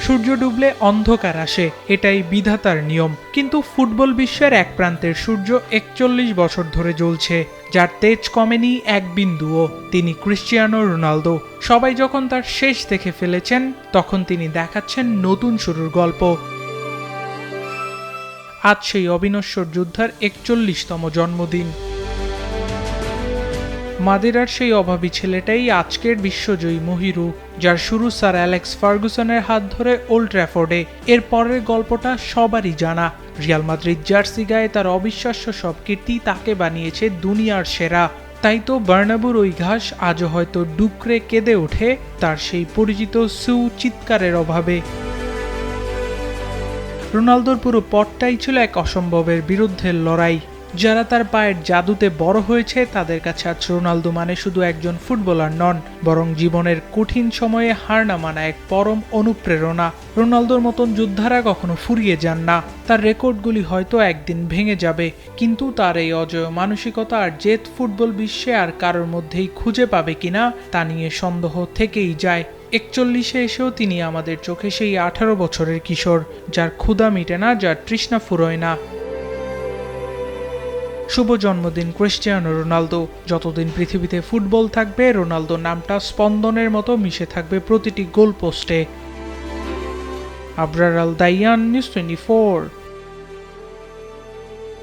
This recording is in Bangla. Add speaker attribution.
Speaker 1: সূর্য ডুবলে অন্ধকার আসে, এটাই বিধাতার নিয়ম। কিন্তু ফুটবল বিশ্বের এক প্রান্তের সূর্য ৪১ বছর ধরে জ্বলছে, যার তেজ কমেনি এক বিন্দুও। তিনি ক্রিশ্চিয়ানো রোনালদো। সবাই যখন তার শেষ দেখে ফেলেছেন, তখন তিনি দেখাচ্ছেন নতুন শুরুর গল্প। আজ সেই অবিনশ্বর যোদ্ধার ৪১তম জন্মদিন। মাদেরার সেই অভাবী ছেলেটাই আজকের বিশ্বজয়ী মহিরু, যার শুরু স্যার অ্যালেক্স ফার্গুসনের হাত ধরে ওল্ড ট্র্যাফোর্ডে। এর পরের গল্পটা সবারই জানা। রিয়াল মাদ্রিদ জার্সি গায়ে তার অবিশ্বাস্য সব কীর্তি তাকে বানিয়েছে দুনিয়ার সেরা। তাই তো বার্নাবুর ওই ঘাস আজও হয়তো ডুকরে কেঁদে ওঠে তার সেই পরিচিত সু চিৎকারের অভাবে। রোনালদোর পুরো পথটাই ছিল এক অসম্ভবের বিরুদ্ধে লড়াই। যারা তার পায়ের জাদুতে বড় হয়েছে তাদের কাছে আজ রোনালদো মানে শুধু একজন ফুটবলার নন, বরং জীবনের কঠিন সময়ে হার না মানা এক পরম অনুপ্রেরণা। রোনালদোর মতন যোদ্ধারা কখনো ফুরিয়ে যান না। তার রেকর্ডগুলি হয়তো একদিন ভেঙে যাবে, কিন্তু তার এই অজেয় মানসিকতা আর জেদ ফুটবল বিশ্বে আর কারোর মধ্যেই খুঁজে পাবে কিনা তা নিয়ে সন্দেহ থেকেই যায়। ৪১-এ এসেও তিনি আমাদের চোখে সেই ১৮ বছরের কিশোর, যার ক্ষুধা মিটে না, যার তৃষ্ণা ফুরোয় না। শুভ জন্মদিন ক্রিশ্চিয়ানো রোনালদো। যতদিন পৃথিবীতে ফুটবল থাকবে, রোনালদো নামটা স্পন্দনের মতো মিশে থাকবে প্রতিটি গোল পোস্টে। আবরার আল দাইয়ান, নিউজ 24।